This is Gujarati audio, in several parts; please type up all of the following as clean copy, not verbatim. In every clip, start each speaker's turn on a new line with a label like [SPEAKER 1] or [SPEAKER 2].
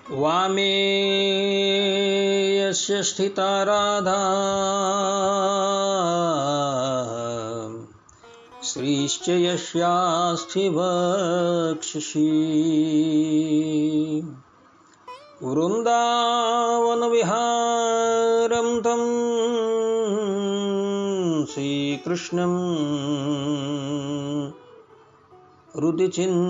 [SPEAKER 1] वामे यस्य स्थिता राधा श्रीश्च यस्यास्ति वक्षसि वृन्दावनविहारं तं श्रीकृष्णं हृदि चिन्तये।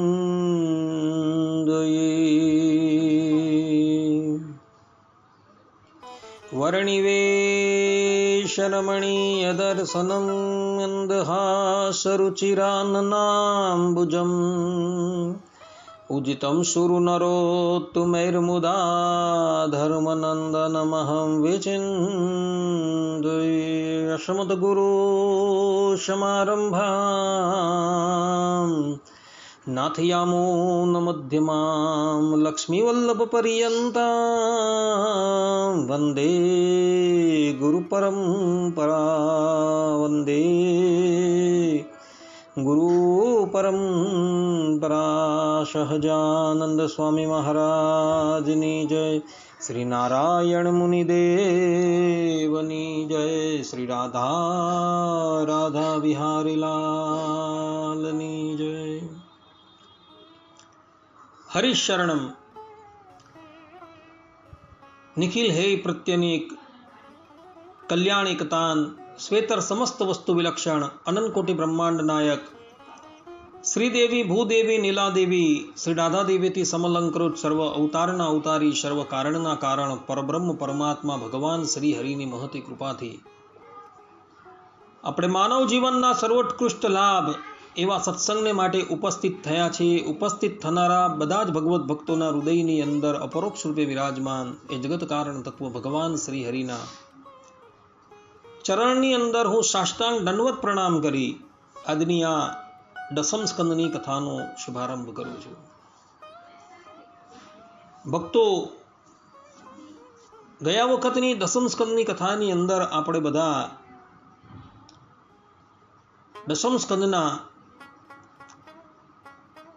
[SPEAKER 1] वर्णिवेशरमणीयदर्शनं मन्दहासरुचिराननाम्बुजम् उदितं सुरनरोत्तमैर्मुदा धर्मनन्दनमहं विचिन्तये। अस्मद्गुरुसमारम्भां नाथयामुनमध्यमां लक्ष्मीवल्लभपर्यन्तां वन्दे गुरुपरम्परा गुरुपरम्परा। सहजानंद स्वामी महाराजनी जय। श्री नारायण मुनिदेवनी जय। श्री राधा राधा बिहारी लालनी जय। हरिशरणम निखिल हे प्रत्यनीक कल्याणिकतान श्वेतर समस्त वस्तु विलक्षण अनंत कोटि ब्रह्मांड नायक श्रीदेवी भूदेवी नीलादेवी श्री राधा देवी समलंकृत सर्व अवताરના અવતારી સર્વ કારણના કારણ પરબ્રહ્મ પરમાત્મા ભગવાન શ્રી હરિની મહતી કૃપાથી આપણે માનવ જીવનના સર્વોત્કૃષ્ટ લાભ એવા સત્સંગને માટે ઉપસ્થિત થયા છે। ઉપસ્થિત થનારા બધા જ ભગવત ભક્તોના હૃદયની અંદર અપરોક્ષ રૂપે વિરાજમાન એ જગત કારણ તત્વ ભગવાન શ્રી હરિના ચરણની અંદર હું સાષ્ટાંગ દંડવત પ્રણામ કરી આજની આ દસમ સ્કંદની કથાનો શુભારંભ કરું છું। ભક્તો, ગયા વખતની દસમ સ્કંદની કથાની અંદર આપણે બધા દસમ સ્કંદના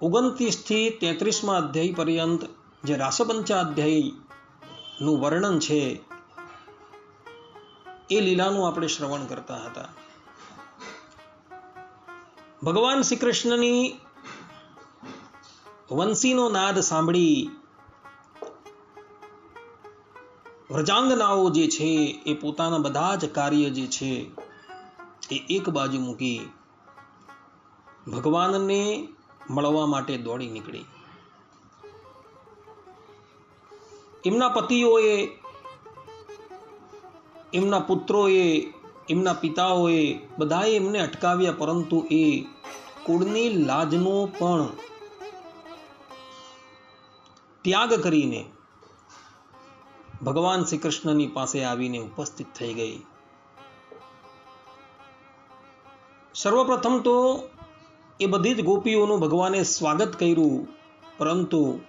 [SPEAKER 1] 29 થી 33મા અધ્યાય પર્યંત જે રાસપંચાધ્યાયનું વર્ણન છે એ લીલાનું આપણે શ્રવણ કરતા હતા। ભગવાન શ્રી કૃષ્ણની વંશીનો નાદ સાંભળી વ્રજાંગનાઓ જે છે એ પોતાના બધા જ કાર્ય જે છે એ એક બાજુ મૂકી ભગવાનને મળવા માટે દોડી નીકળી। એમના પતિઓએ, એમના પુત્રોએ, એમના પિતાઓએ બધાએ એમને અટકાવ્યા, પરંતુ એ કુળની લાજનો પણ ત્યાગ કરીને ભગવાન શ્રી કૃષ્ણની પાસે આવીને ઉપસ્થિત થઈ ગઈ। સર્વપ્રથમ તો એ બધી જ ગોપીઓનું ભગવાને સ્વાગત કર્યું, પરંતુ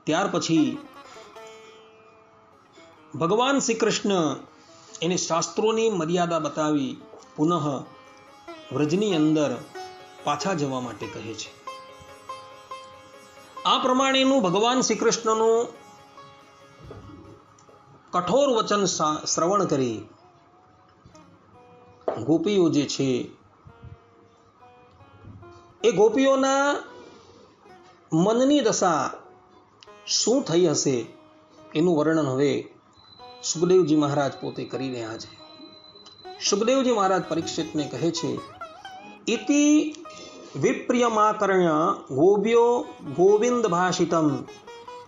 [SPEAKER 1] ત્યાર પછી ભગવાન શ્રી કૃષ્ણ એને શાસ્ત્રોની મર્યાદા બતાવી પુનઃ વ્રજની અંદર પાછા જવા માટે કહે છે। આ પ્રમાણેનું ભગવાન શ્રી કૃષ્ણનું કઠોર વચન શ્રવણ કરી ગોપીઓ જે છે એ ગોપીઓના મનની દશા શું થઈ હશે એનું વર્ણન હવે સુખદેવજી મહારાજ પોતે કરી રહ્યા છે। સુખદેવજી મહારાજ પરીક્ષિતને કહે છે, ઇતિ વિપ્રિયમાકર્ણ્ય ગોવ્યો ગોવિંદ ભાષિતમ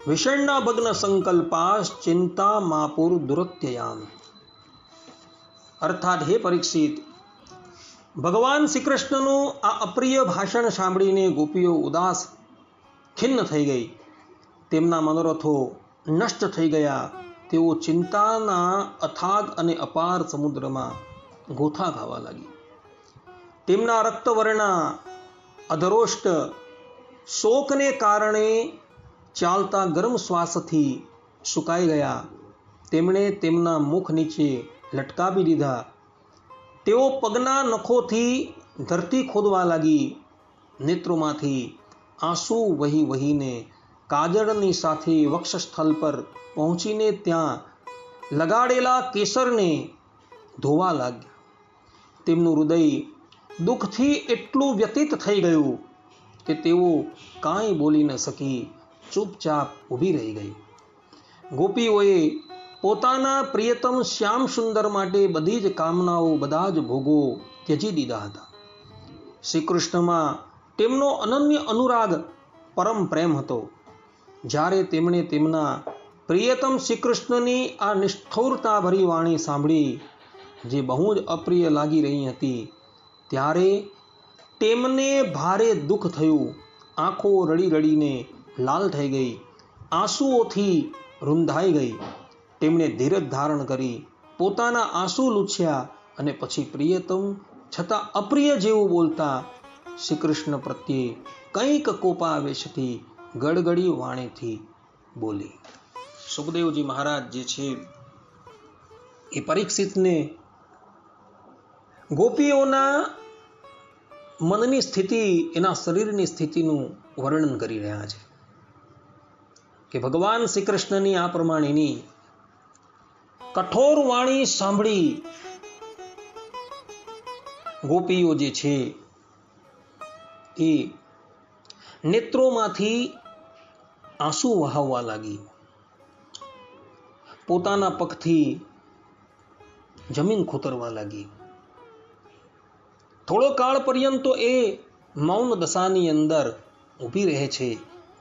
[SPEAKER 1] વિષણ્ણા ભગ્ન સંકલ્પાસ ચિંતા માપુર દુરત્યયામ। અર્થાત હે પરીક્ષિત, ભગવાન શ્રી કૃષ્ણનું આ અપ્રિય ભાષણ સાંભળીને ગોપીઓ ઉદાસ ખિન્ન થઈ ગઈ, તેમના મનોરથો નષ્ટ થઈ ગયા, તેઓ ચિંતાના અથાગ અને અપાર સમુદ્રમાં ગોથા ખાવા લાગી। તેમના રક્તવર્ણા અધરોષ્ટ શોકને કારણે ચાલતા ગરમ શ્વાસથી સુકાઈ ગયા। તેમણે તેમના મુખ નીચે લટકાવી દીધા। તેઓ પગના નખોથી ધરતી ખોદવા લાગી। નેત્રોમાંથી આંસુ વહી વહીને કાજળની સાથે વક્ષસ્થળ પર પહોંચીને ત્યાં લગાડેલા કેસરને ધોવા લાગ્યા. તેમનું હૃદય દુઃખથી એટલું વ્યતીત થઈ ગયું કે તેઓ કાંઈ બોલી ન શકી ચૂપચાપ ઊભી રહી ગઈ. ગોપીઓએ પોતાના પ્રિયતમ શ્યામ સુંદર માટે બધી જ કામનાઓ, બધા જ ભોગો ત્યજી દીધા હતા. શ્રી કૃષ્ણમાં તેમનો અનન્ય અનુરાગ, પરમ પ્રેમ હતો. જ્યારે તેમણે તેમના પ્રિયતમ શ્રી કૃષ્ણની આ નિષ્ઠુરતાભરી વાણી સાંભળી, જે બહુ જ અપ્રિય લાગી રહી હતી, ત્યારે તેમને ભારે દુઃખ થયું. આંખો રડી રડીને લાલ થઈ ગઈ, આંસુઓથી રૂંધાઈ ગઈ. તેમણે ધીરજ ધારણ કરી પોતાના આંસુ લૂછ્યા અને પછી પ્રિયતમ છતાં અપ્રિય જેવું બોલતા શ્રી કૃષ્ણ પ્રત્યે કંઈક કોપાવેશથી ગડગડી વાણીથી બોલી. સુખદેવજી મહારાજ જે છે એ પરીક્ષિતને ગોપીઓના મનની સ્થિતિ, એના શરીરની સ્થિતિનું વર્ણન કરી રહ્યા છે કે ભગવાન શ્રી કૃષ્ણની આ પ્રમાણેની કઠોર વાણી સાંભળી ગોપીઓ જે છે એ નેત્રોમાંથી આંસુ વહાવવા લાગી. પોતાના પગથી જમીન ખોતરવા લાગી. થોડો કાળ પર્યંત તો એ મૌન દશાની અંદર ઊભી રહે છે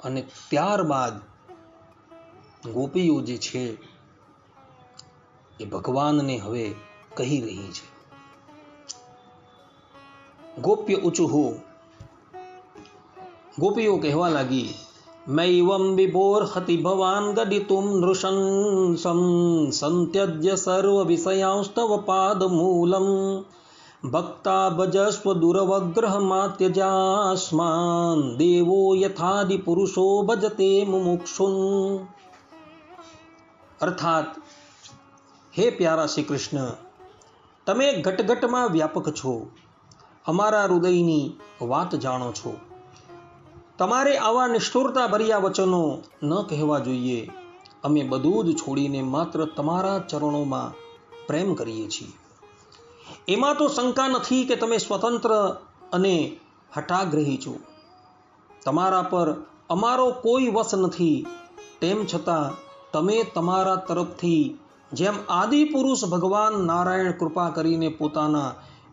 [SPEAKER 1] અને ત્યારબાદ ગોપીઓ જે છે એ ભગવાનને હવે કહી રહી છે. ગોપ્ય ઉચુહુ, ગોપીઓ કહેવા લાગી, મૈવમ વિભોર્હતિ ભવાન ગદિતુમ નૃશંસમ સંત્યજ્ય સર્વ વિષયાંસ્તવ પાદ મૂલમ ભક્તા ભજસ્વ દુરવગ્રહ માત્યજાસ્માન દેવો યથાદિ પુરુષો ભજતે મુમુક્ષુન. અર્થાત, હે પ્યારા શ્રી કૃષ્ણ, તમે ઘટઘટમાં વ્યાપક છો, અમારા હૃદયની વાત જાણો છો. તમારે આવા નિષ્ઠુરતા ભર્યા વચનો ન કહેવા જોઈએ. અમે બધું જ છોડીને માત્ર તમારા ચરણોમાં પ્રેમ કરીએ છીએ. એમાં તો શંકા નથી કે તમે સ્વતંત્ર અને હઠાગ્રહી છો. તમારા પર અમારો કોઈ વશ નથી. તેમ છતાં તમે તમારા તરફથી જેમ આદિ પુરુષ ભગવાન નારાયણ કૃપા કરીને પોતાના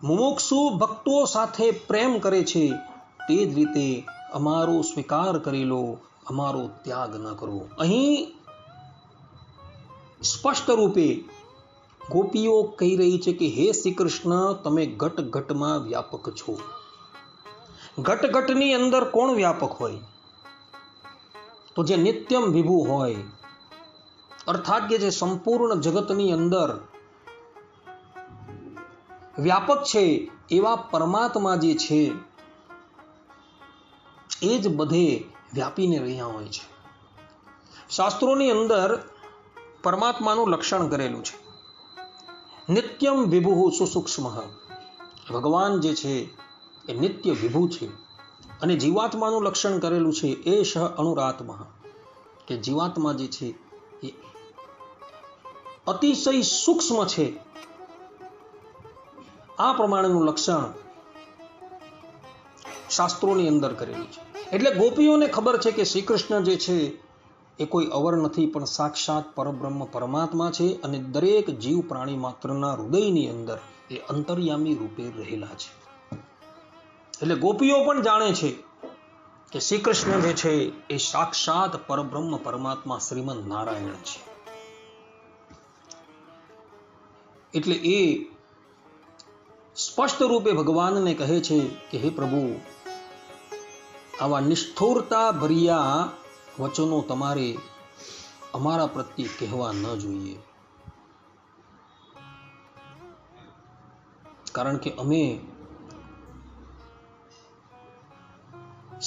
[SPEAKER 1] મુમુક્ષુ ભક્તો સાથે પ્રેમ કરે છે, તે જ રીતે અમારો સ્વીકાર કરી લો, અમારો ત્યાગ ન કરો. અહીં સ્પષ્ટ રૂપે ગોપીઓ કહી રહી છે કે હે શ્રી કૃષ્ણ, તમે ઘટ ઘટમાં વ્યાપક છો. ઘટ ઘટની અંદર કોણ વ્યાપક હોય? તો જે નિત્યમ વિભુ હોય, અર્થાત કે જે સંપૂર્ણ જગતની અંદર વ્યાપક છે એવા પરમાત્મા જે છે એ જ બધે વ્યાપીને રહ્યા હોય છે. શાસ્ત્રોની અંદર પરમાત્માનું લક્ષણ કરેલું છે, નિત્યમ વિભુ સુસૂક્ષ્મ. ભગવાન જે છે એ નિત્ય વિભુ છે. અને જીવાત્માનું લક્ષણ કરેલું છે એષ અણુરાત્મા, કે જીવાત્મા જે છે એ અતિશય સૂક્ષ્મ છે. આ પ્રમાણેનું લક્ષણ શાસ્ત્રોની અંદર કરેલું છે. એટલે ગોપીઓને ખબર છે કે શ્રી કૃષ્ણ જે છે એ કોઈ અવર નથી, પણ સાક્ષાત પરબ્રહ્મ પરમાત્મા છે અને દરેક જીવ પ્રાણી માત્રના હૃદયની અંદર એ અંતર્યામી રૂપે રહેલા છે. એટલે ગોપીઓ પણ જાણે છે કે શ્રી કૃષ્ણ જે છે એ સાક્ષાત પરબ્રહ્મ પરમાત્મા શ્રીમદ નારાયણ છે. એટલે એ સ્પષ્ટ રૂપે ભગવાનને કહે છે કે હે પ્રભુ, આવા નિષ્ઠુરતા ભર્યા વચનો તમારે અમારા પ્રત્યે કહેવા ન જોઈએ. કારણ કે અમે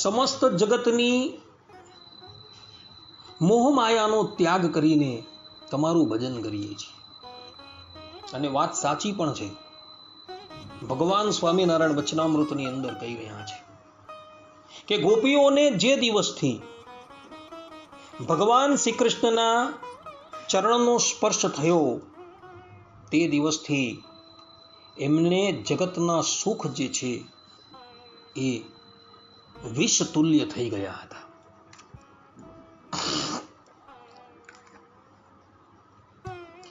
[SPEAKER 1] સમસ્ત જગતની મોહમાયાનો ત્યાગ કરીને તમારું ભજન કરીએ છીએ. અને વાત સાચી પણ છે. ભગવાન સ્વામિનારાયણ વચનામૃતની અંદર કહી રહ્યા છે કે ગોપીઓને જે દિવસથી ભગવાન શ્રી કૃષ્ણના ચરણનો સ્પર્શ થયો તે દિવસથી એમને જગતના સુખ જે છે એ વિષ તુલ્ય થઈ ગયા હતા.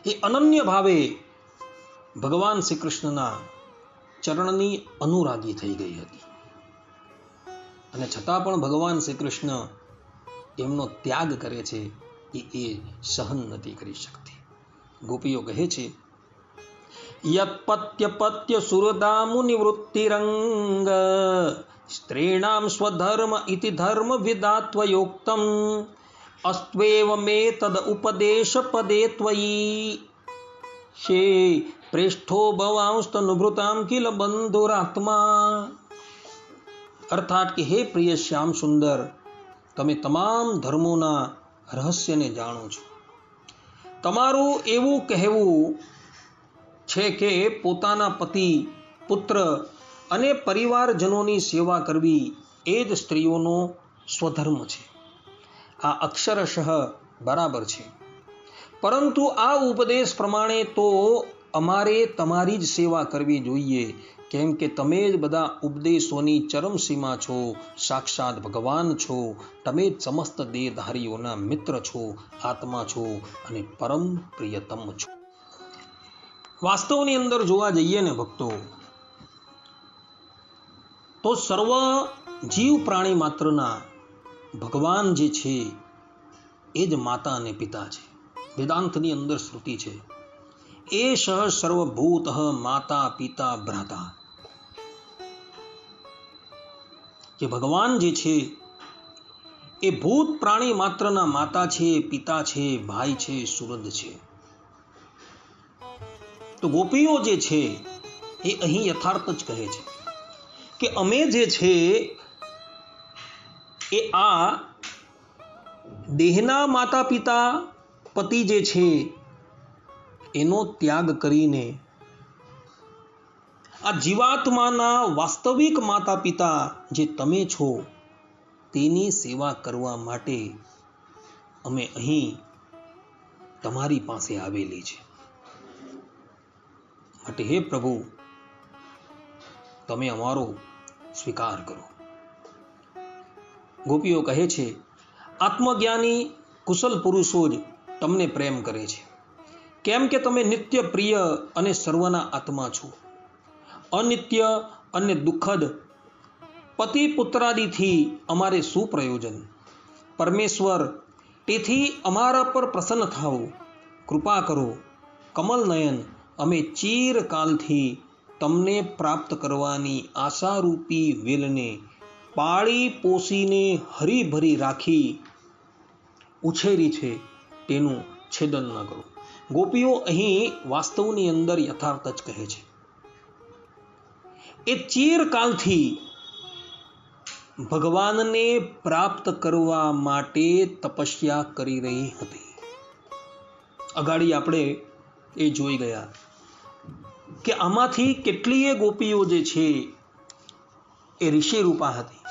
[SPEAKER 1] એ અનન્ય ભાવે ભગવાન શ્રી કૃષ્ણના ચરણની અનુરાગી થઈ ગઈ હતી અને છતાં પણ ભગવાન શ્રી કૃષ્ણ એમનો ત્યાગ કરે છે એ સહન નથી કરી શકતી. ગોપીઓ કહે છે, યત્પત્ય પત્ય સુરદામુ નિવૃત્તિરંગ સ્ત્રીણામ સ્વધર્મ ઇતિ ધર્મ વિદાત્વયોક્તમ અસ્ત્વેવ મે તદ ઉપદેશ પદે ત્વયી શે પ્રેષ્ઠો ભવાંસ્તનુભૃતામ કિલ બંધુરાત્મા. અર્થાત કે હે પ્રિય શ્યામ સુંદર, તમે તમામ ધર્મોના રહસ્યને જાણો છો. તમારું એવું કહેવું છે કે પોતાના પતિ, પુત્ર અને પરિવારજનોની સેવા કરવી એ જ સ્ત્રીઓનો સ્વધર્મ છે. આ અક્ષરશઃ બરાબર છે, પરંતુ આ ઉપદેશ પ્રમાણે તો અમારે તમારી જ સેવા કરવી જોઈએ, કેમ કે તમે જ બધા ઉપદેશોની ચરમસીમા છો, સાક્ષાત ભગવાન છો. તમે જ સમસ્ત દેહધારીઓના મિત્ર છો, આત્મા છો અને પરમ પ્રિયતમ છો. વાસ્તવની અંદર જોવા જઈએ ને ભક્તો, તો સર્વ જીવ પ્રાણી માત્રના ભગવાન જે છે એ જ માતા અને પિતા છે. વેદાંતની અંદર શ્રુતિ છે, એષ સર્વભૂત માતા પિતા ભ્રાતા, કે ભગવાન જે છે એ ભૂત પ્રાણી માત્રના માતા છે, પિતા છે, ભાઈ છે, સુહૃદ છે. તો ગોપીઓ જે છે એ અહીં યથાર્થ જ કહે છે કે અમે જે છે એ આ દેહના માતા પિતા, પતિ જે છે એનો ત્યાગ કરીને આ જીવાત્માના વાસ્તવિક માતા પિતા જે તમે છો તેની સેવા કરવા માટે અમે અહીં તમારી પાસે આવેલી છે. માટે હે પ્રભુ, તમે અમારો સ્વીકાર કરો. ગોપીઓ કહે છે, આત્મજ્ઞાની કુશલ પુરુષો જ તમને પ્રેમ કરે છે, કેમ કે તમે નિત્ય પ્રિય અને સર્વના આત્મા છો. અનિત્ય અને દુઃખદ પતિ પુત્રાદિથી અમારે શું પ્રયોજન? પરમેશ્વર, તેથી અમારા પર પ્રસન્ન થાઓ, કૃપા કરો. કમલ નયન, અમે ચિરકાલથી તમને પ્રાપ્ત કરવાની આશારૂપી વેલને પાળી પોષીને હરીભરી રાખી ઉછેરી છે, તેનું છેદન ન કરો. ગોપીઓ અહીં વાસ્તવની અંદર યથાર્થ જ કહે છે. એ ચિરકાલથી ભગવાનને પ્રાપ્ત કરવા માટે તપસ્યા કરી રહી હતી. અગાડી આપણે એ જોઈ ગયા કે આમાંથી કેટલીય ગોપીઓ જે છે એ ઋષિ રૂપા હતી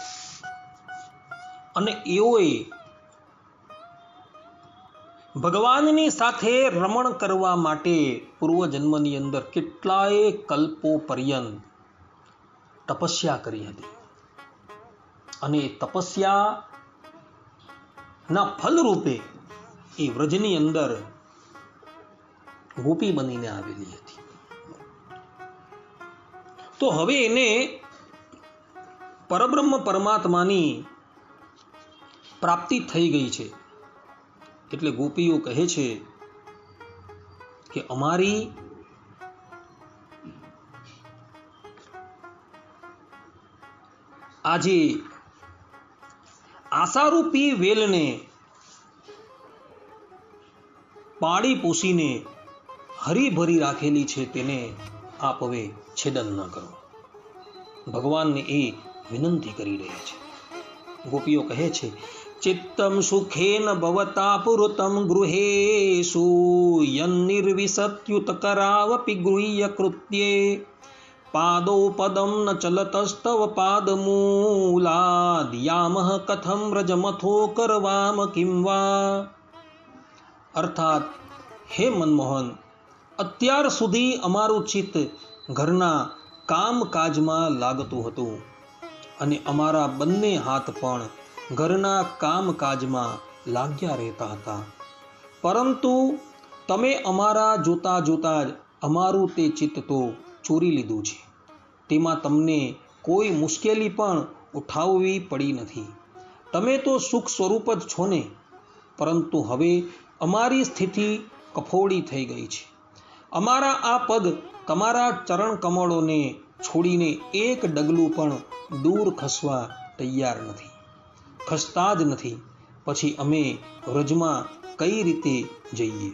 [SPEAKER 1] અને એઓએ ભગવાનની સાથે રમણ કરવા માટે પૂર્વજન્મની અંદર કેટલાય કલ્પો પર્યંત તપસ્યા કરી હતી અને તપસ્યાના ફલરૂપે એ વ્રજની અંદર ગોપી બનીને આવેલી હતી. તો હવે એને પરબ્રહ્મ પરમાત્માની પ્રાપ્તિ થઈ ગઈ છે. એટલે ગોપીઓ કહે છે કે અમારી આજે આશારૂપી વેલને પાળી પોષીને હરીભરી રાખેલી છે, તેને આપ હવે છેદન ન કરો. ભગવાનને એ વિનંતી કરી રહ્યા છે. ગોપીઓ કહે છે, ચિત્તમ સુખેન ભવતા પુરુતમ ગૃહેષુ યન્નિર્વિશત્યુત કરાવપી ગૃહ્ય કૃત્યે પાદો પદમ ન ચલતસ્તવ પાદમૂલાદ યામહ કથમ વ્રજમથો કરવામ કિમ વા. અર્થાત હે મનમોહન, અત્યાર સુધી અમારું ચિત્ત ઘરના કામકાજમાં લાગતું હતું અને અમારા બંને હાથ પણ ઘરના કામકાજમાં લાગ્યા રહેતા હતા, પરંતુ તમે અમારા જોતા જોતા જ અમારું તે ચિત્ત તો ચોરી લીધું છે. તેમાં તમને કોઈ મુશ્કેલી પણ ઉઠાવવી પડી નથી. તમે તો સુખ સ્વરૂપ જ છો ને. પરંતુ હવે અમારી સ્થિતિ કફોડી થઈ ગઈ છે. અમારા આ પગ તમારા ચરણ કમળોને છોડીને એક ડગલું પણ દૂર ખસવા તૈયાર નથી, ખસતા જ નથી. પછી અમે વ્રજમાં કઈ રીતે જઈએ?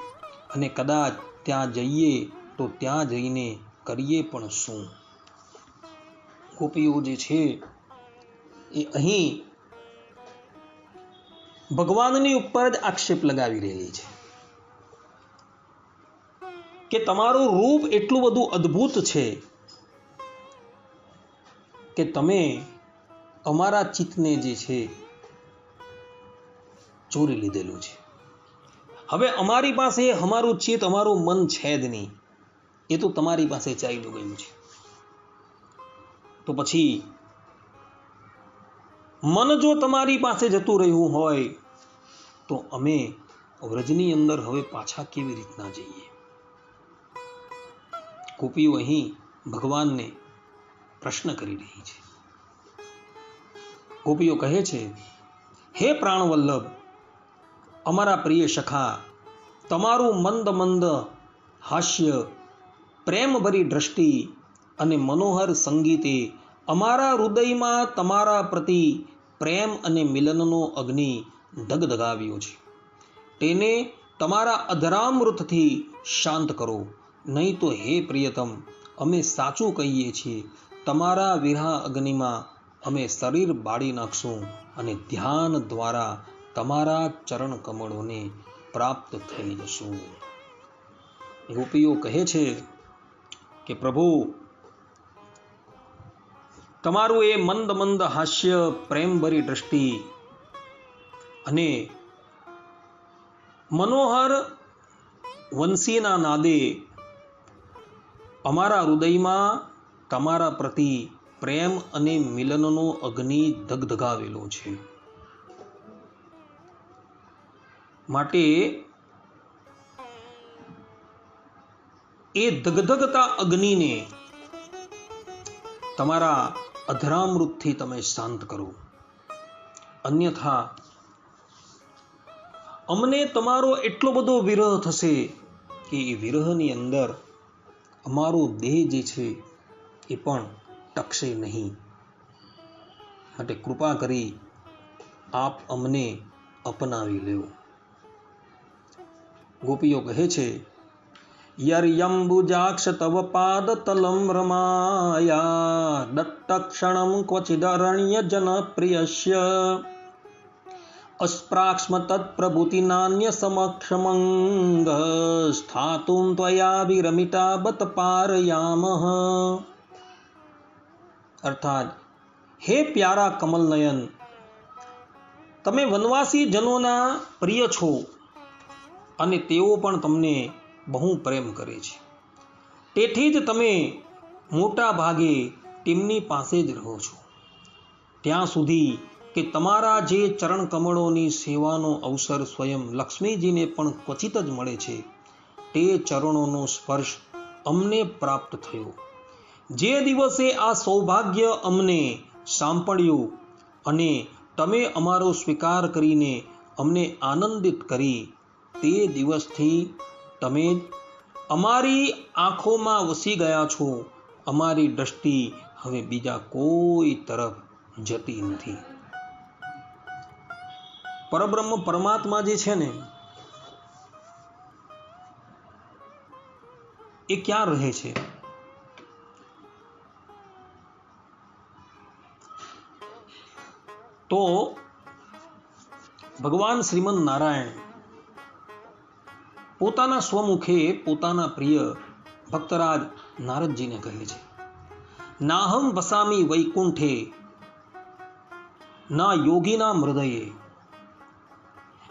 [SPEAKER 1] અને કદાચ ત્યાં જઈએ તો ત્યાં જઈને કરીએ પણ શું? ગોપીઓ જે છે એ અહીં ભગવાનની ઉપર જ આક્ષેપ લગાવી રહેલી છે કે તમારું રૂપ એટલું બધું અદ્ભુત છે કે તમે અમારા ચિત્તને જે છે ચોરી લીધેલું છે. હવે અમારી પાસે અમારું ચિત્ત, અમારું મન છે જ નહીં. એ તો તમારી પાસે ચાલ્યું ગયું છે. તો પછી મન જો તમારી પાસે જતું રહ્યું હોય તો અમે વ્રજની અંદર હવે પાછા કેવી રીતના જઈએ? ગોપીઓ અહીં ભગવાનને પ્રશ્ન કરી રહી છે. ગોપીઓ કહે છે, હે પ્રાણવલ્લભ, અમારા પ્રિય સખા, તમારું મંદ મંદ હાસ્ય, પ્રેમભરી દ્રષ્ટિ અને મનોહર સંગીતે અમારા હૃદયમાં તમારા પ્રતિ પ્રેમ અને મિલનનો અગ્નિ ધગધગાવ્યો છે. તેને તમારા અધરામૃતથી શાંત કરો, નહીં તો હે પ્રિયતમ, અમે સાચું કહીએ છીએ, તમારા વિરહ અગ્નિમાં અમે શરીર બાળી નાખશું અને ધ્યાન દ્વારા તમારા ચરણ કમળોને પ્રાપ્ત થઈ જશું. ગોપીઓ કહે છે કે પ્રભુ, તમારું એ મંદ મંદ હાસ્ય, પ્રેમભરી દ્રષ્ટિ અને મનોહર વંશીના નાદે અમારા હૃદયમાં તમારા પ્રતિ પ્રેમ અને મિલનનો અગ્નિ ધગધગાવેલો છે. માટે એ ધગધગતા અગ્નિને તમારા અધરામૃતથી તમે શાંત કરો, અન્યથા અમને તમારો એટલો બધો વિરહ થશે કે એ વિરહની અંદર અમારો દેહ જે છે એ પણ ટકશે નહીં. માટે કૃપા કરી આપ અમને અપનાવી લેવો. ગોપીઓ કહે છે, યર્યંબુજાક્ષ તવ પાદ તલમ રમાયા દટ્ટક્ષણમ ક્વચિદરણ્ય જનપ્રિયસ્ય અસ્પ્રાક્ષ્મ તત્પ્રભુતિ નાન્ય સમક્ષમંગ સ્થાતુમ ત્વયા વિરમિતા બત પારયામઃ. અર્થાત હે પ્યારા કમલનયન, તમે વનવાસી જનોના પ્રિય છો અને તેઓ પણ તમને બહુ પ્રેમ કરે છે. તેથી જ તમે મોટા ભાગે તેમની પાસે જ રહો છો. ત્યાં સુધી કે તમારા જે ચરણ કમળોની સેવાનો અવસર સ્વયં લક્ષ્મીજીને પણ ક્વચિત જ મળે છે, તે ચરણોનો સ્પર્શ અમને પ્રાપ્ત થયો. જે દિવસે આ સૌભાગ્ય અમને સાંપડ્યું અને તમે અમારો સ્વીકાર કરીને અમને આનંદિત કરી, તે દિવસથી તમે અમારી આંખોમાં વસી ગયા છો. અમારી દ્રષ્ટિ હવે બીજા કોઈ તરફ જતી નથી. પરબ્રહ્મ પરમાત્મા જે છે ને, એ ક્યાં રહે છે? તો ભગવાન શ્રીમદ નારાયણ પોતાના સ્વમુખે પોતાના પ્રિય ભક્તરાજ નારદજીને કહે છે નાહમ વસામી વૈકુંઠે ના યોગીના હૃદયે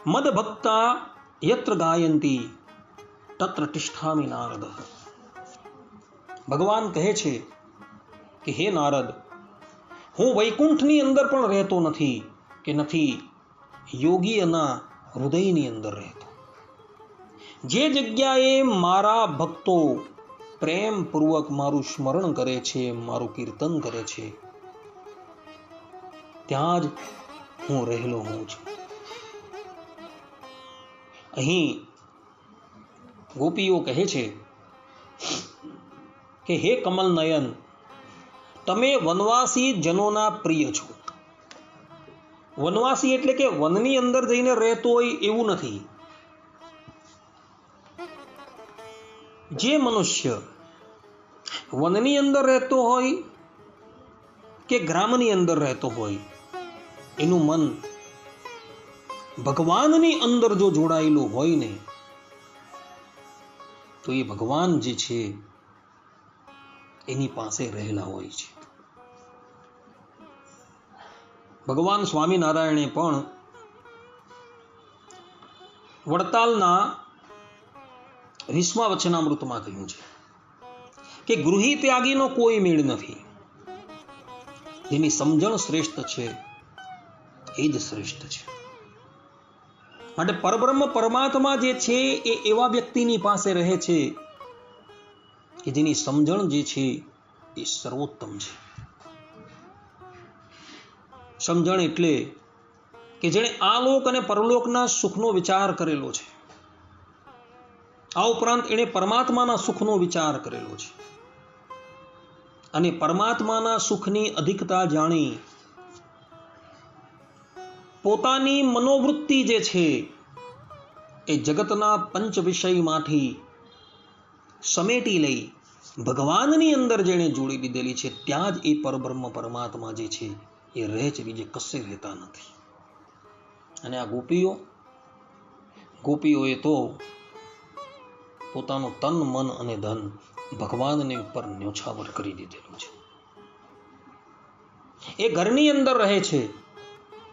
[SPEAKER 1] મદ ભક્તા યત્ર ગાયંતી તત્ર તિષ્ઠામિ નારદ. ભગવાન કહે છે કે હે નારદ, હું વૈકુંઠની અંદર પણ રહેતો નથી કે નથી યોગીઓના હૃદયની અંદર રહેતો. જે જગ્યાએ મારા ભક્તો પ્રેમપૂર્વક મારું સ્મરણ કરે છે, મારું કીર્તન કરે છે, ત્યાં જ હું રહેલો હું છું. અહીં ગોપીઓ કહે છે કે હે કમલ નયન, તમે વનવાસી જનોના પ્રિય છો. વનવાસી એટલે કે વનની અંદર જઈને રહેતો હોય એવું નથી. જે મનુષ્ય વનની અંદર રહેતો હોય કે ગ્રામની અંદર રહેતો હોય, એનું મન ભગવાનની અંદર જો જોડાયેલું હોય ને, તો એ ભગવાન જે છે એની પાસે રહેલા હોય છે. ભગવાન સ્વામિનારાયણે પણ વડતાલના રીસ્મા વચનામૃતમાં કહ્યું છે કે ગૃહી ત્યાગીનો કોઈ મેળ નથી. જેની સમજણ શ્રેષ્ઠ છે એ જ શ્રેષ્ઠ છે. માટે પરબ્રહ્મ પરમાત્મા જે છે એ એવા વ્યક્તિની પાસે રહે છે કે જેની સમજણ જે છે એ સર્વોત્તમ છે. સમજણ એટલે કે જેણે આ લોક અને પરલોકના સુખનો વિચાર કરેલો છે. આ ઉપરાંત એણે પરમાત્માના સુખનો વિચાર કરેલો છે અને પરમાત્માના સુખની અધિકતા જાણી પોતાની મનોવૃત્તિ જે છે એ જગતના પંચ વિષયમાંથી સમેટી લઈ ભગવાનની અંદર જેણે જોડી દીધેલી છે, ત્યાં જ એ પરબ્રહ્મ પરમાત્મા જે છે એ રહે છે, બીજે કશે રહેતા નથી. અને આ ગોપીઓએ તો પોતાનું તન મન અને ધન ભગવાનને ઉપર ન્યોછાવર કરી દીધેલું છે. એ ઘરની અંદર રહે છે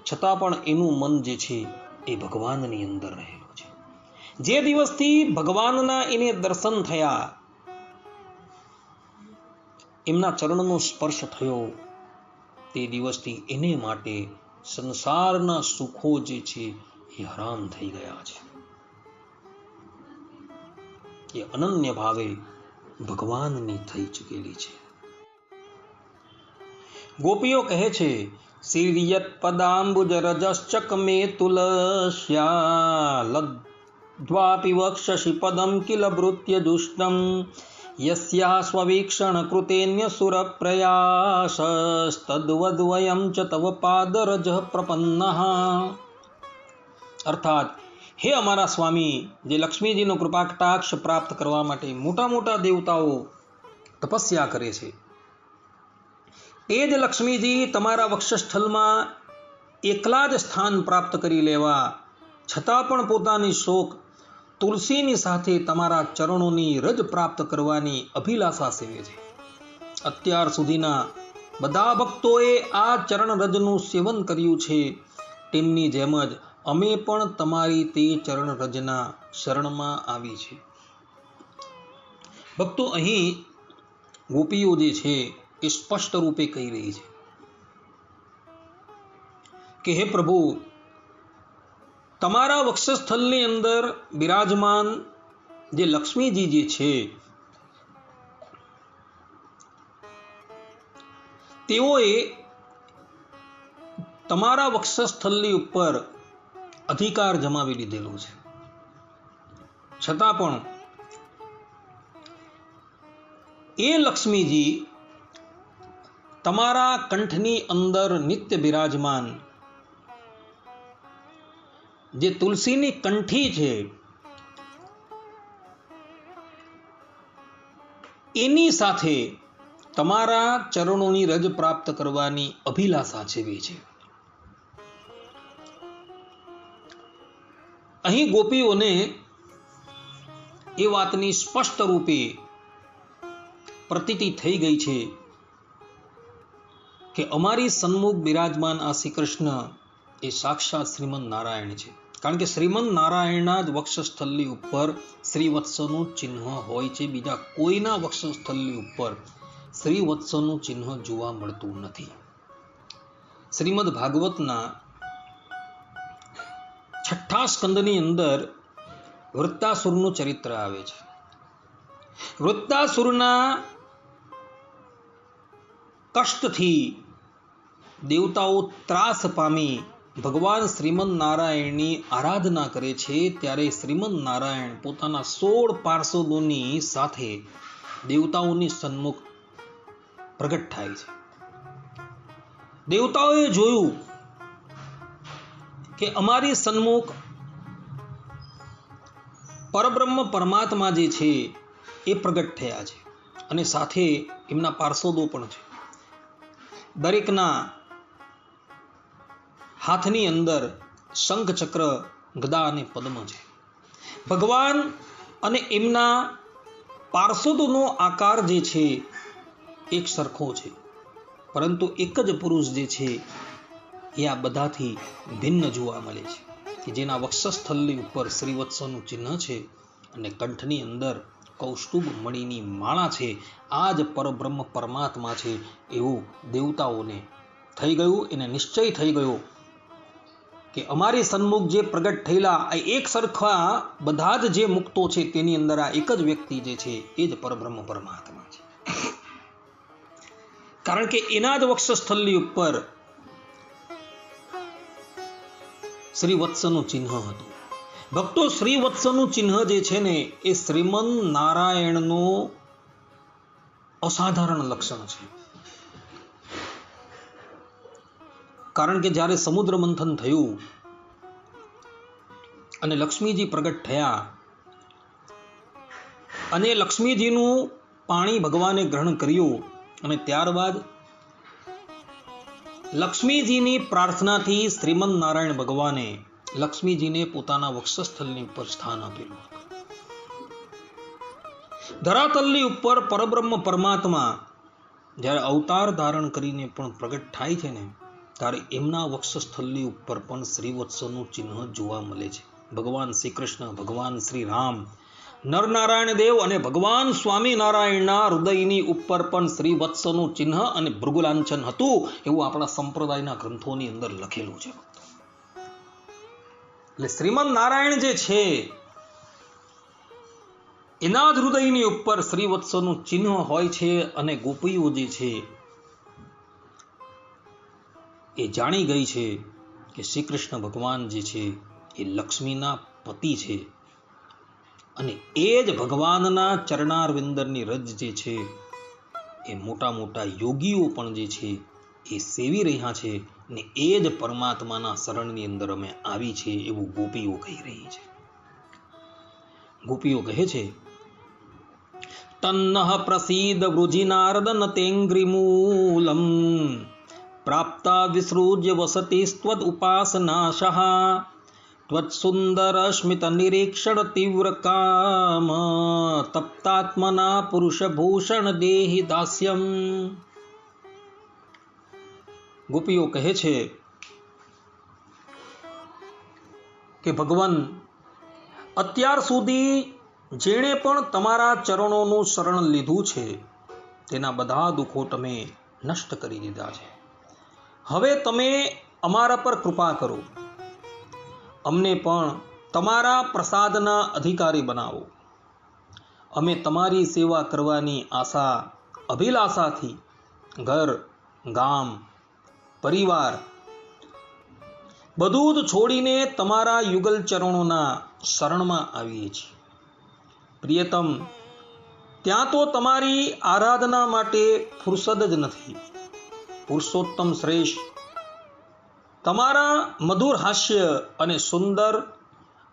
[SPEAKER 1] છતાં પણ એનું મન જે છે એ ભગવાનની અંદર રહેલું છે. જે દિવસથી ભગવાનના એને દર્શન થયા, એમના ચરણનો સ્પર્શ થયો, તે દિવસથી એને માટે સંસારના સુખો જે છે એ હરામ થઈ ગયા છે. એ અનન્ય ભાવે ભગવાનની થઈ ચૂકેલી છે. ગોપીઓ કહે છે સીર્યત પદાંબુજ રજશ્ચકમે તુલસ્યા લદ્વાપી વક્ષસી પદમ કિલ ભૃત્ય દુષ્ટમ યસ્યા સ્વવીક્ષણ કૃતેન્ય સુર પ્રયાસસ્તદ્વદ્વયં ચ તવ પાદરજ પ્રપન્નઃ. અર્થાત, હે અમારા સ્વામી, જે લક્ષ્મીજીનો કૃપા કટાક્ષ પ્રાપ્ત કરવા માટે મોટા મોટા દેવતાઓ તપસ્યા કરે છે, એ જ લક્ષ્મીજી તમારા વક્ષસ્થળમાં એકલા જ સ્થાન પ્રાપ્ત કરી લેવા છતાં પણ પોતાની શોક તુલસીની સાથે તમારા ચરણોની રજ પ્રાપ્ત કરવાની અભિલાષા સેવે છે. અત્યાર સુધીના બધા ભક્તોએ આ ચરણ રજનું સેવન કર્યું છે, તેમની જેમ જ અમે પણ તમારી તે ચરણ રજના શરણમાં આવી છે. ભક્તો, અહીં ગોપીઓ જે છે એ સ્પષ્ટ રૂપે કહી રહી છે કે હે પ્રભુ, તમારા વક્ષસ્થળની અંદર બિરાજમાન જે લક્ષ્મીજી જે છે તેઓએ તમારા વક્ષસ્થળની ઉપર અધિકાર જમાવી લીધેલો છે, છતાં પણ એ લક્ષ્મીજી તમારા કંઠની અંદર નિત્ય બિરાજમાન જે તુલસીની કંઠી છે એની સાથે તમારા ચરણોની રજ પ્રાપ્ત કરવાની અભિલાષા છેવી છે. અહીં ગોપીઓને એ વાતની સ્પષ્ટ રૂપે પ્રતીતિ થઈ ગઈ છે કે અમારી સન્મુખ બિરાજમાન આ શ્રી કૃષ્ણ એ સાક્ષાત શ્રીમદ નારાયણ છે. કારણ કે શ્રીમદ નારાયણના જ વક્ષસ્થલની ઉપર શ્રીવત્સનું ચિહ્ન હોય છે. બીજા કોઈના વક્ષસ્થલની ઉપર શ્રીવત્સનું ચિહ્ન જોવા મળતું નથી. શ્રીમદ ભાગવતના 6ઠ્ઠા સ્કંદની અંદર વૃત્તાસુરનું ચરિત્ર આવે છે. વૃત્તાસુરના કષ્ટથી દેવતાઓ ત્રાસ પામી ભગવાન શ્રીમદ નારાયણની આરાધના કરે છે. ત્યારે શ્રીમદ નારાયણ પોતાના 16 પાર્ષદોની સાથે દેવતાઓની સન્મુખ પ્રગટ થાય છે. દેવતાઓએ જોયું કે અમારી સન્મુખ પરબ્રહ્મ પરમાત્મા જે છે એ પ્રગટ થયા છે અને સાથે એમના પાર્ષદો પણ છે. દરેકના હાથની અંદર શંખ, ચક્ર, ગદા અને પદ્મ છે. ભગવાન અને એમના પાર્ષદોનો આકાર જે છે એક સરખો છે, પરંતુ એક જ પુરુષ જે છે એ આ બધાથી ભિન્ન જોવા મળે છે, કે જેના વક્ષસ્થલની ઉપર શ્રીવત્સનું ચિહ્ન છે અને કંઠની અંદર કૌસ્તુભ મણીની માળા છે. આ જ પરબ્રહ્મ પરમાત્મા છે એવું દેવતાઓને થઈ ગયું. એને નિશ્ચય થઈ ગયો કે અમારી સન્મુખ જે પ્રગટ થયેલા આ એક સરખા બધા જ જે મુક્તો છે તેની અંદર આ એક જ વ્યક્તિ જે છે એ જ પરબ્રહ્મ પરમાત્મા છે. કારણ કે એના જ વક્ષસ્થલની ઉપર શ્રીવત્સનું ચિહ્ન હતું. ભક્તો, શ્રીવત્સનું ચિહ્ન જે છે ને એ શ્રીમદ નારાયણનું અસાધારણ લક્ષણ છે. કારણ કે જ્યારે સમુદ્ર મંથન થયું અને લક્ષ્મીજી પ્રગટ થયા અને લક્ષ્મીજીનું પાણી ભગવાને ગ્રહણ કર્યું અને ત્યારબાદ લક્ષ્મીજીની પ્રાર્થનાથી શ્રીમદ નારાયણ ભગવાને લક્ષ્મીજીને પોતાના વક્ષસ્થલની ઉપર સ્થાન આપેલું હતું. ધરાતલની ઉપર પરબ્રહ્મ પરમાત્મા જ્યારે અવતાર ધારણ કરીને પણ પ્રગટ થાય છે ને, ત્યારે એમના વક્ષસ્થલની ઉપર પણ શ્રીવત્સનું ચિહ્ન જોવા મળે છે. ભગવાન શ્રી કૃષ્ણ, ભગવાન શ્રી રામ, નરનારાયણ દેવ અને ભગવાન સ્વામિનારાયણના હૃદયની ઉપર પણ શ્રીવત્સનું ચિહ્ન અને ભૃગુલાંછન હતું એવું આપણા સંપ્રદાયના ગ્રંથોની અંદર લખેલું છે. એટલે શ્રીમદ નારાયણ જે છે એના જ હૃદયની ઉપર શ્રીવત્સનું ચિહ્ન હોય છે. અને ગોપીઓ જે છે એ જાણી ગઈ છે કે શ્રી કૃષ્ણ ભગવાન જે છે એ લક્ષ્મીના પતિ છે અને એ જ ભગવાનના ચરણારવિંદરની રજ જે છે એ મોટા મોટા યોગીઓ પણ જે છે એ સેવી રહ્યા છે ને એ જ પરમાત્માના શરણની અંદર અમે આવી છે એવું ગોપીઓ કહી રહી છે. ગોપીઓ કહે છે, તન્નઃ પ્રસીદ વૃજિનારદન તેંગ્રિમૂલમ પ્રાપ્તા વિસૃજ્ય વસતિ સ્ત્વદ ઉપાસનાશઃ ત્વત્સુંદરસ્મિત નિરીક્ષણ તીવ્ર કામ તપ્તાત્મના પુરુષભૂષણ દેહી દાસ્યમ. ગોપીઓ કહે છે કે ભગવાન, અત્યાર સુધી જેણે પણ તમારા ચરણોનું શરણ લીધું છે તેના બધા દુઃખો તમે નષ્ટ કરી દીધા છે. હવે તમે અમારા પર કૃપા કરો, અમને પણ તમારા પ્રસાદના અધિકારી બનાવો. અમે તમારી સેવા કરવાની અભિલાષાથી ઘર, ગામ, પરિવાર બધું જ છોડીને તમારા યુગલ ચરણોના શરણમાં આવીએ છીએ. પ્રિયતમ, ત્યાં તો તમારી આરાધના માટે ફુરસદ જ નથી. પુરુષોત્તમ શ્રેષ્ઠ, તમારા મધુર હાસ્ય અને સુંદર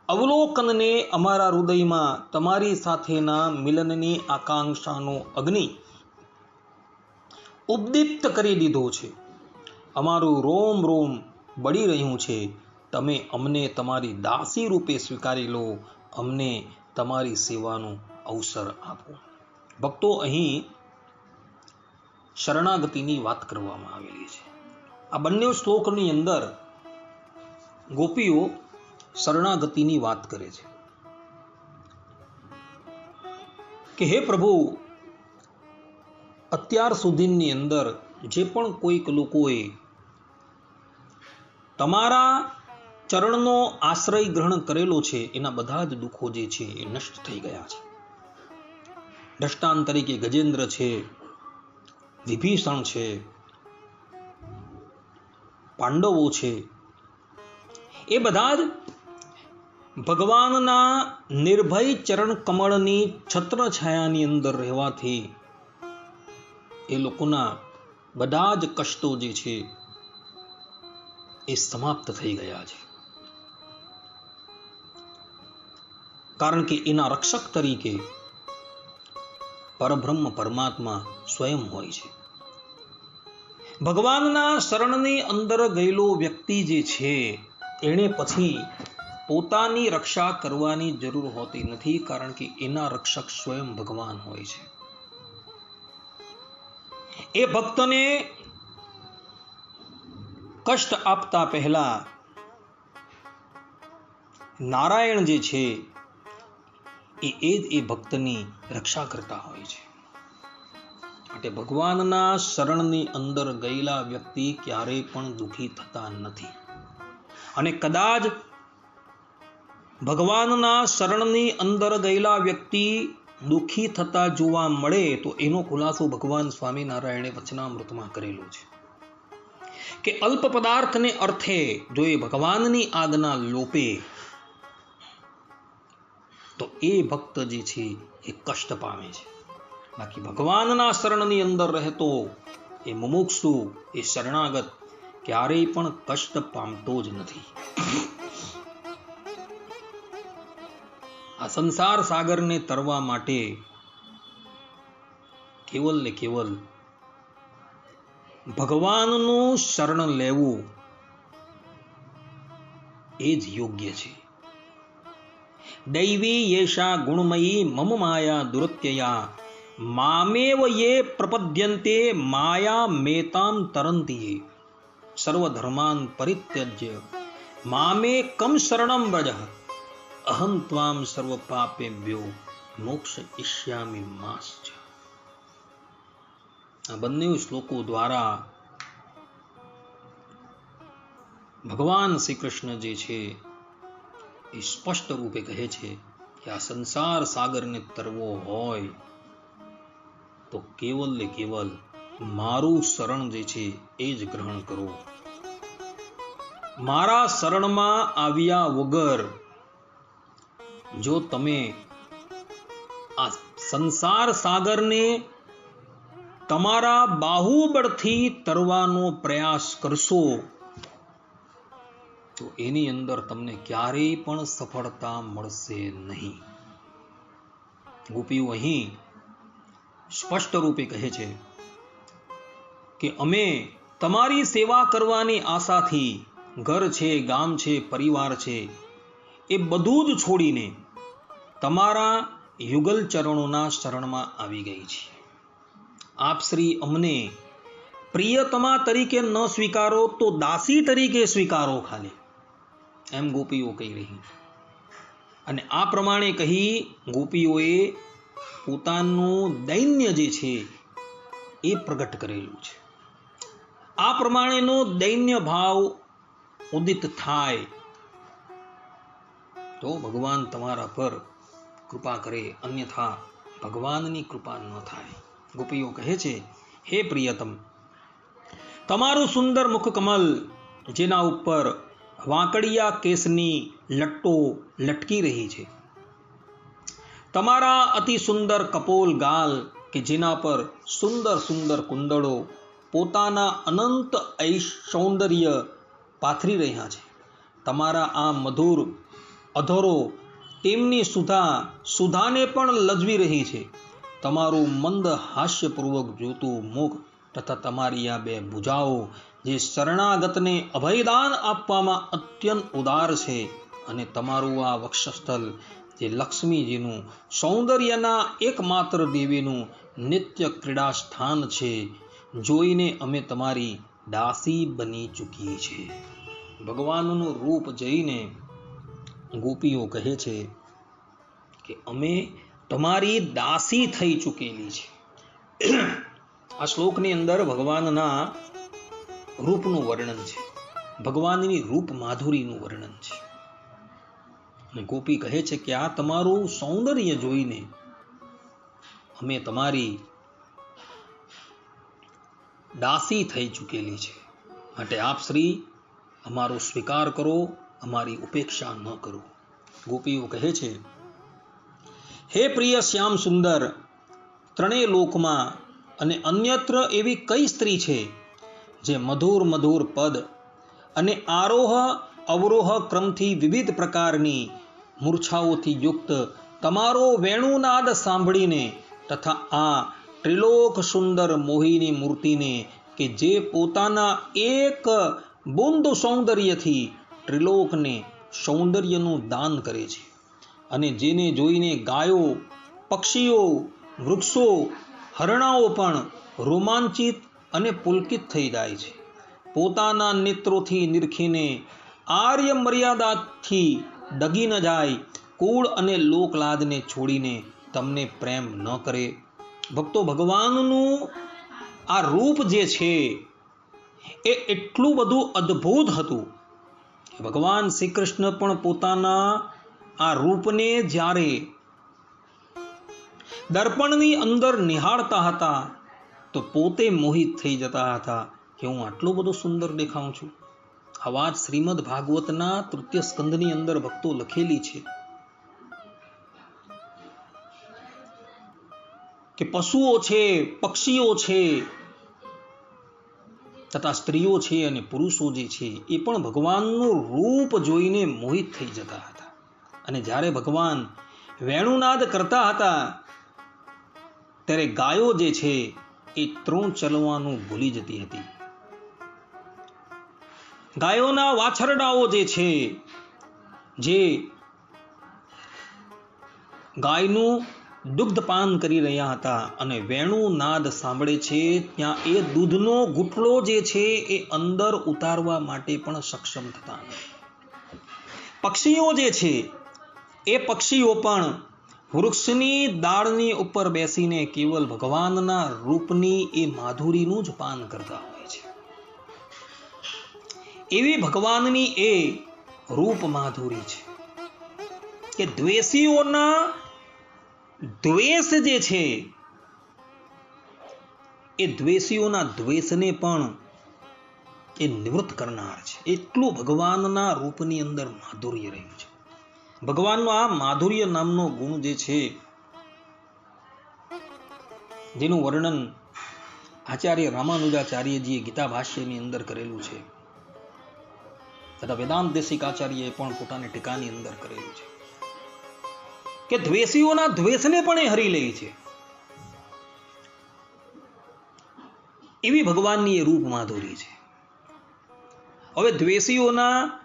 [SPEAKER 1] અવલોકનને અમારા હૃદયમાં તમારી સાથેના મિલનની આકાંક્ષાનો અગ્નિ ઉદ્દીપ્ત કરી દીધો છે. અમારું રોમ રોમ બળી રહ્યું છે. તમે અમને તમારી દાસી રૂપે સ્વીકારી લો, અમને તમારી સેવાનો અવસર આપો. ભક્તો, અહીં શરણાગતિની વાત કરવામાં આવેલી છે. આ બંને શ્લોકની અંદર ગોપીઓ શરણાગતિની વાત કરે છે કે હે પ્રભુ, અત્યાર સુધીની અંદર જે પણ કોઈક લોકોએ તમારા ચરણનો આશ્રય ગ્રહણ કરેલો છે એના બધા જ દુઃખો જે છે એ નષ્ટ થઈ ગયા છે. દ્રષ્ટાંત તરીકે ગજેન્દ્ર છે, વિભીષણ છે, પાંડવો છે, એ બધા જ ભગવાનના નિર્ભય ચરણ કમળની છત્ર છાયાની અંદર રહેવાથી એ લોકોના બધા જ કષ્ટો જે છે એ સમાપ્ત થઈ ગયા છે. કારણ કે એના રક્ષક તરીકે પરબ્રહ્મ પરમાત્મા સ્વયં હોય છે. ભગવાનના શરણની અંદર ગયેલો વ્યક્તિ જે છે એણે પછી પોતાની રક્ષા કરવાની જરૂર હોતી નથી, કારણ કે એના રક્ષક સ્વયં ભગવાન હોય છે. એ ભક્તને કષ્ટ આપતા પહેલા નારાયણ જે છે એ ભક્તની રક્ષા કરતા હોય છે. માટે ભગવાનના શરણની અંદર ગયેલા વ્યક્તિ ક્યારેય પણ દુઃખી થતા નથી. અને કદાચ ભગવાનના શરણની અંદર ગયેલા વ્યક્તિ દુઃખી થતા જોવા મળે તો એનો ખુલાસો ભગવાન સ્વામિનારાયણે વચનામૃતમાં કરેલો છે કે અલ્પ પદાર્થને અર્થે જો એ ભગવાનની આજ્ઞા લોપે તો એ ભક્ત જે છે એ કષ્ટ પામે છે. બાકી ભગવાનના શરણની અંદર રહેતો એ મુમુક્ષુ, એ શરણાગત ક્યારેય પણ કષ્ટ પામતો જ નથી. આ સંસાર સાગરને તરવા માટે કેવલ ને કેવલ ભગવાનનું શરણ લેવું એ જ યોગ્ય છે. દૈવી યેષા ગુણમયી મમ માયા દુરત્યયા મામેવ યે પ્રપદ્યન્તે માયા મેતામ તરંતિ સર્વધર્માન પરિત્યજ્ય મામે કમ શરણમ વ્રજઃ અહં ત્વામ સર્વ પાપેભ્યો મોક્ષ ઇષ્યામિ માશ્ચ. આ બંને શ્લોકો દ્વારા ભગવાન શ્રી કૃષ્ણ જે છે એ સ્પષ્ટ રૂપે કહે છે કે આ સંસાર સાગરને તરવો હોય તો કેવલ ને કેવલ મારું શરણ જે છે એ જ ગ્રહણ કરો. મારા શરણમાં આવ્યા વગર જો તમે આ સંસાર સાગરને તમારા બાહુબળથી તરવાનો પ્રયાસ કરશો તો એની અંદર તમને ક્યારેય પણ સફળતા મળશે નહીં. ગોપીઓ અહીં સ્પષ્ટ રૂપે કહે છે કે અમે તમારી સેવા કરવાની આશાથી ઘર છે, ગામ છે, પરિવાર છે, એ બધું જ છોડીને તમારા યુગલ ચરણોના શરણમાં આવી ગઈ છે. આપ શ્રી અમને પ્રિયતમા તરીકે ન સ્વીકારો તો દાસી તરીકે સ્વીકારો ખાલી, એમ ગોપીઓ કહી રહી. અને આ પ્રમાણે કહી ગોપીઓએ પોતાનું દૈન્ય જે છે એ પ્રગટ કરેલું છે. આ પ્રમાણેનો દૈન્ય ભાવ ઉદિત થાય તો ભગવાન તમારા પર કૃપા કરે, અન્યથા ભગવાનની કૃપા ન થાય. ગોપીઓ કહે છે, હે પ્રિયતમ, તમારું સુંદર મુખ કમલ જેના ઉપર વાંકડિયા કેસની લટ્ટો લટકી રહી છે, તમારા અતિ સુંદર કપોલ ગાલ કે જેના પર સુંદર સુંદર કુંદળો પોતાના અનંત સૌંદર્ય પાથરી રહ્યા છે, તમારા આ મધુર અધરો તેમની સુધાને પણ લજવી રહી છે, તમારું મંદ હાસ્યપૂર્વક જોતું મુખ તથા તમારી આ બે ભુજાઓ જે શરણાગતને અભયદાન આપવામાં અત્યંત ઉદાર છે, અને તમારું આ વક્ષસ્થલ જે લક્ષ્મીજીનું સૌંદર્યના એકમાત્ર દેવીનું નિત્ય ક્રીડા સ્થાન છે, જોઈને અમે તમારી દાસી બની ચૂકી છે. ભગવાનનું રૂપ જોઈને ગોપીઓ કહે છે કે અમે તમારી દાસી થઈ ચૂકેલી છે. આ શ્લોકની અંદર ભગવાનના રૂપનું વર્ણન છે, ભગવાનની રૂપ માધુરીનું વર્ણન છે. અને ગોપી કહે છે કે આ તમારું સૌંદર્ય જોઈને અમે તમારી દાસી થઈ ચૂકેલી છે. માટે આપ શ્રી અમારો સ્વીકાર કરો, અમારી ઉપેક્ષા ન કરો. ગોપીઓ કહે છે, હે પ્રિય શ્યામ સુંદર, ત્રણેય લોકમાં અને અન્યત્ર એવી કઈ સ્ત્રી છે જે મધુર મધુર પદ અને આરોહ અવરોહ ક્રમથી વિવિધ પ્રકારની મૂર્છાઓથી યુક્ત તમારો વેણુનાદ સાંભળીને તથા આ ત્રિલોક સુંદર મોહિની મૂર્તિને કે જે પોતાના એક બુંદ સૌંદર્યથી ત્રિલોકને સૌંદર્યનું દાન કરે છે અને જેને જોઈને ગાયો, પક્ષીઓ, વૃક્ષો, હરણાઓ પણ રોમાંચિત અને પુલકિત થઈ જાય છે. પોતાના નેત્રોથી નિરખીને આર્ય મર્યાદાથી ડગી ન જાય, કુળ અને લોકલાદને છોડીને તમને પ્રેમ ન કરે. ભક્તો, ભગવાનનું આ રૂપ જે છે એ એટલું બધું અદ્ભુત હતું કે ભગવાન શ્રી કૃષ્ણ પણ પોતાના આ રૂપને જ્યારે દર્પણની અંદર નિહાળતા હતા તો પોતે મોહિત થઈ જતા હતા કે હું આટલો બધો સુંદર દેખાઉં છું. આ વાત શ્રીમદ ભાગવતના તૃતીય સ્કંદની અંદર ભક્તો લખેલી છે કે પશુઓ છે, પક્ષીઓ છે તથા સ્ત્રીઓ છે અને પુરુષો જે છે એ પણ ભગવાનનું રૂપ જોઈને મોહિત થઈ જતા હતા. અને જ્યારે ભગવાન વેણુનાદ કરતા હતા ત્યારે ગાયો જે છે એ તૃણ ચલવાનું ભૂલી જતી હતી. ગાયોના વાછરડાઓ જે છે, જે ગાયનું દુગ્ધપાન કરી રહ્યા હતા અને વેણુનાદ સાંભળે છે ત્યાં એ દૂધનો ગુટલો જે છે એ અંદર ઉતારવા માટે પણ સક્ષમ થતા નથી. પક્ષીઓ જે છે એ પક્ષીઓ પણ વૃક્ષની દાળની ઉપર બેસીને કેવલ ભગવાનના રૂપની એ માધુરીનું જ પાન કરતા હોય છે. એવી ભગવાનની એ રૂપ માધુરી છે કે દ્વેષીઓના દ્વેષ જે છે એ દ્વેષીઓના દ્વેષને પણ એ નિવૃત્ત કરનાર છે. એટલું ભગવાનના રૂપની અંદર માધુર્ય રહ્યું છે. ભગવાનનો આ માધુર્ય નામનો ગુણ જે છે જેનું વર્ણન આચાર્ય રામાનુજાચાર્યજીએ ગીતા ભાષ્યની અંદર કરેલું છે તથા વેદાંત દેશિક આચાર્યએ પણ પોતાની ટીકાની અંદર કરેલું છે કે દ્વેષીઓના દ્વેષને પણ એ હરી લે છે. એવી ભગવાનની એ રૂપ માધુરી છે. હવે દ્વેષીઓના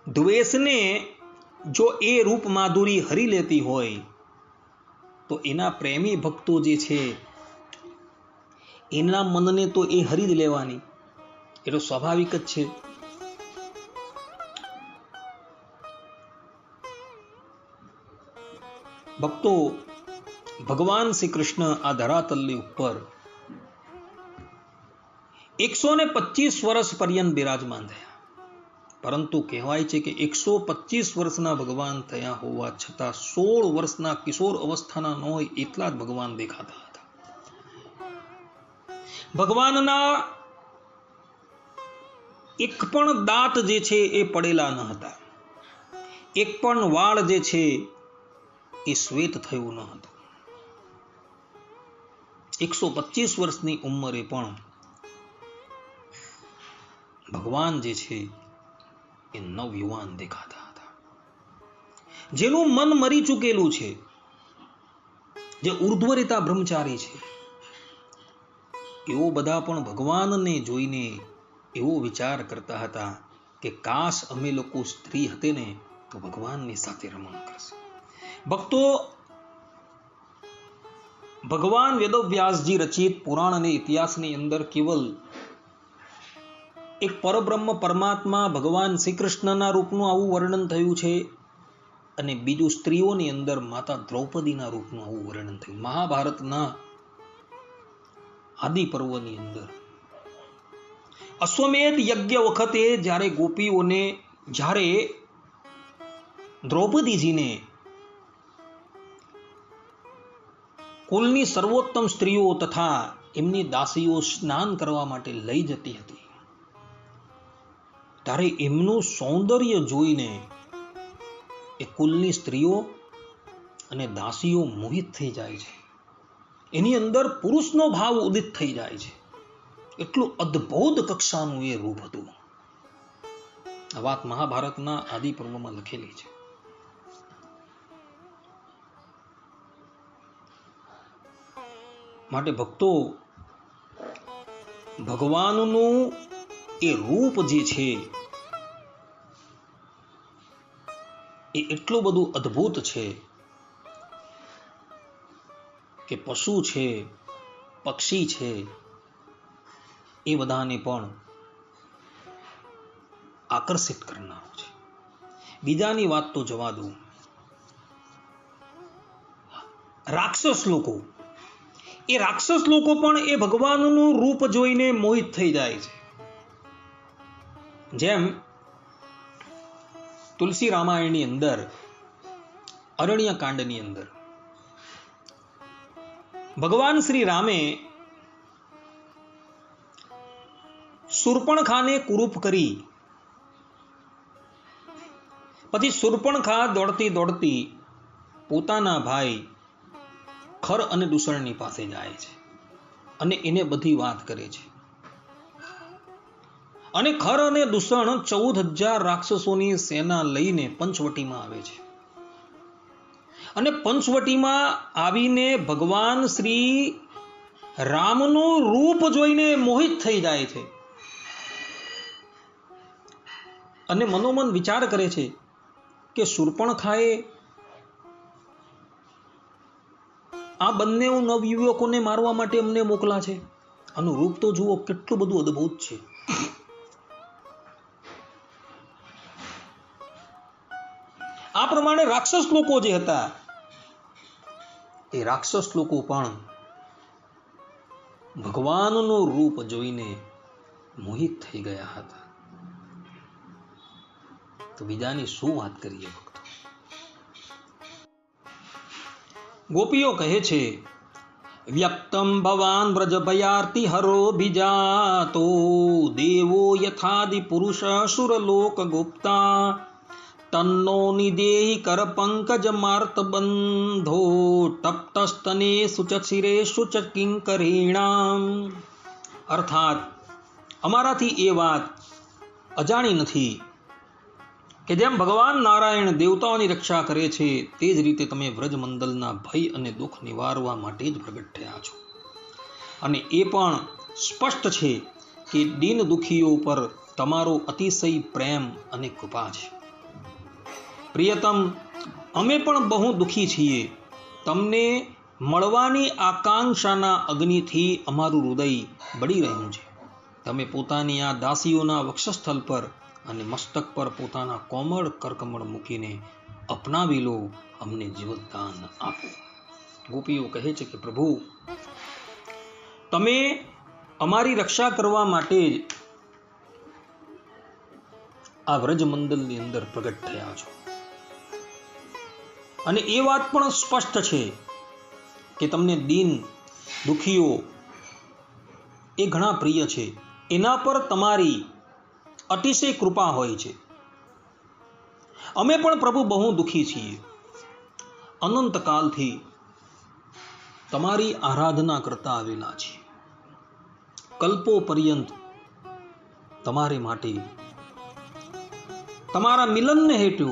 [SPEAKER 1] દ્વેષને જો એ રૂપ માધુરી હરી લેતી હોય તો એના પ્રેમી ભક્તો જે છે એના મનને તો એ હરી જ લેવાની, એ તો સ્વાભાવિક જ છે. ભક્તો, ભગવાન શ્રી કૃષ્ણ આ ધરાતલની ઉપર 125 વર્ષ પર્યંત બિરાજમાન થયા. પરંતુ કહેવાય છે કે 125 વર્ષના ભગવાન થયા હોવા છતાં 16 વર્ષના કિશોર અવસ્થાના ન હોય એટલા જ ભગવાન દેખાતા હતા. ભગવાનના એક પણ દાંત જે છે એ પડેલા ન હતા. એક પણ વાળ જે છે એ શ્વેત થયું ન હતું. 125 વર્ષની ઉંમરે પણ ભગવાન જે છે એ નવયુવાન દેખાતા હતા. જેનું મન મરી ચૂકેલું છે, જે ઉર્ધ્વરેતા બ્રહ્મચારી છે, એવો બધા પણ ભગવાનને જોઈને એવો વિચાર કરતા હતા કે કાશ અમે લોકો સ્ત્રી હતી ને તો ભગવાનની સાથે રમણ કરશે. ભક્તો, ભગવાન વેદવ્યાસજી રચિત પુરાણ અને ઇતિહાસની અંદર કેવલ એક પરબ્રહ્મ પરમાત્મા ભગવાન શ્રી કૃષ્ણના રૂપનું આવું વર્ણન થયું છે, અને બીજું સ્ત્રીઓની અંદર માતા દ્રૌપદીના રૂપનું આવું વર્ણન થયું. મહાભારતના આદિ પર્વની અંદર અશ્વમેધ યજ્ઞ વખતે જ્યારે ગોપીઓને, જ્યારે દ્રૌપદીજીને કુલની સર્વોત્તમ સ્ત્રીઓ તથા એમની દાસીઓ સ્નાન કરવા માટે લઈ જતી હતી, ત્યારે એમનું સૌંદર્ય જોઈને એ કુલની સ્ત્રીઓ અને દાસીઓ મોહિત થઈ જાય છે. એની અંદર પુરુષનો ભાવ ઉદિત થઈ જાય છે. એટલું અદ્ભુત કક્ષાનું એ રૂપ હતું. આ વાત મહાભારતના આદિ પર્વમાં લખેલી છે. માટે ભક્તો, ભગવાનનું એ રૂપ જે છે એ એટલું બધું અદ્ભુત છે કે પશુ છે, પક્ષી છે, એ બધાને પણ આકર્ષિત કરનારું છે. બીજાની વાત તો જવા દઉં. રાક્ષસ લોકો, એ રાક્ષસ લોકો પણ એ ભગવાનનું રૂપ જોઈને મોહિત થઈ જાય છે. જેમ તુલસી રામાયણની અંદર અરણ્ય કાંડની અંદર ભગવાન શ્રી રામે શૂર્પણખાને કુરૂપ કરી, પછી શૂર્પણખા દોડતી દોડતી પોતાના ભાઈ ખર અને દૂષણની પાસે જાય છે અને એને બધી વાત કરે છે. અને ખર અને દૂષણ 14,000 રાક્ષસોની સેના લઈને પંચવટીમાં આવે છે. અને પંચવટીમાં આવીને ભગવાન શ્રી રામનું રૂપ જોઈને મોહિત થઈ જાય છે અને મનોમન વિચાર કરે છે કે શૂર્પણખાએ આ બંને નવયુવકોને મારવા માટે અમને મોકલા છે. આનું રૂપ તો જુઓ કેટલું બધું અદ્ભુત છે. આ પ્રમાણે રાક્ષસ લોકો જે હતા એ રાક્ષસ લોકો પણ ભગવાનનું રૂપ જોઈને મોહિત થઈ ગયા હતા. તો બીજાની શું વાત કરીએ ભક્તો. ગોપીઓ કહે છે, વ્યક્તમ ભવાન વ્રજભયાર્તિ હરો બીજાતો દેવો યથાદિ પુરુષ સુરલોક ગુપ્તા તન્નો નિદેહી કર પંકજ માર્ત બંધો તપ્તસ્તને સુચિરે સુચ કિંકરીણામ. અર્થાત અમારાથી એ વાત અજાણી નથી કે જેમ ભગવાન નારાયણ દેવતાઓની રક્ષા કરે છે તે જ રીતે તમે વ્રજમંડલના ભય અને દુઃખ નિવારવા માટે જ પ્રગટ થયા છો. અને એ પણ સ્પષ્ટ છે કે દીન દુખીઓ પર તમારો અતિશય પ્રેમ અને કૃપા છે. પ્રિયતમ, અમે પણ બહુ દુઃખી છીએ. તમને મળવાની આકાંક્ષાના અગ્નિથી અમારું હૃદય બળી રહ્યું છે. તમે પોતાની આ દાસીઓના વક્ષસ્થળ પર અને મસ્તક પર પોતાના કોમળ કરકમળ મૂકીને અપનાવી લો, અમને જીવતદાન આપો. ગોપીઓ કહે છે કે પ્રભુ, તમે અમારી રક્ષા કરવા માટે જ આ વ્રજમંડલની અંદર પ્રગટ થયા છો. અને એ વાત પણ સ્પષ્ટ છે કે તમને દીન દુખીઓ એ ઘણા પ્રિય છે. એના પર તમારી અતિશય કૃપા હોય છે. અમે પણ પ્રભુ બહુ દુઃખી છીએ. અનંતકાલથી તમારી આરાધના કરતા આવેલા છીએ. કલ્પો પર્યંત તમારે માટે, તમારા મિલનને હેતુ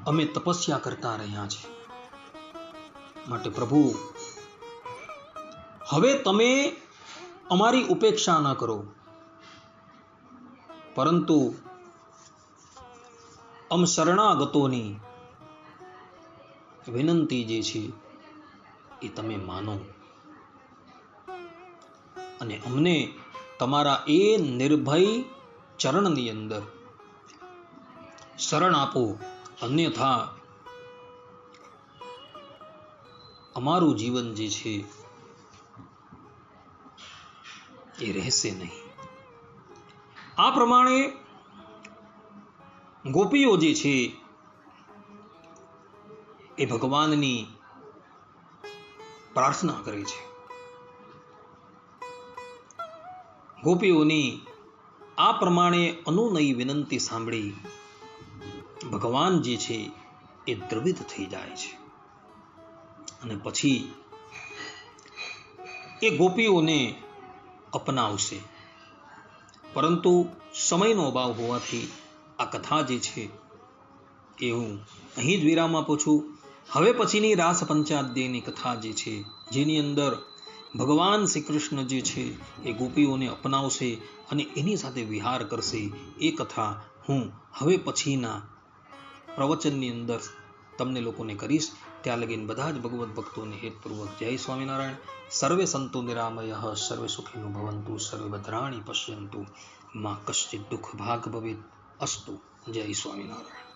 [SPEAKER 1] અમે તપસ્યા કરતા રહ્યા છીએ. માટે પ્રભુ, હવે તમે અમારી ઉપેક્ષા ન કરો, પરંતુ શરણાગતોની વિનંતી જે છે એ તમે માનો અને અમને તમારા એ નિર્ભય ચરણની અંદર શરણ આપો, અન્યથા અમારું જીવન જે છે એ રહેશે નહીં. આ પ્રમાણે ગોપીઓ જે છે એ ભગવાનની પ્રાર્થના કરે છે. ગોપીઓની આ પ્રમાણે અનુનયી વિનંતી સાંભળી ભગવાન જે છે એ દ્રવિત થઈ જાય છે અને પછી એ ગોપીઓને અપનાવશે. પરંતુ સમયનો અભાવ હોવાથી આ કથા જે છે એ હું અહીં જ વિરામ આપું છું. હવે પછીની રાસ પંચાધ્યાયની કથા જે છે, જેની અંદર ભગવાન શ્રી કૃષ્ણ જે છે એ ગોપીઓને અપનાવશે અને એની સાથે વિહાર કરશે, એ કથા હું હવે પછીના પ્રવચનની અંદર તમને લોકોને કરીશ. ત્યાં લગીને બધા જ ભગવત ભક્તોને હેતપૂર્વક જય સ્વામિનારાયણ. સર્વે સંતો નિરામયઃ, સર્વે સુખિનો ભવંતુ, સર્વે ભદ્રાણિ પશ્યન્તુ, મા કશ્ચિત દુઃખ ભાગ ભવેત. અસ્તુ. જય સ્વામિનારાયણ.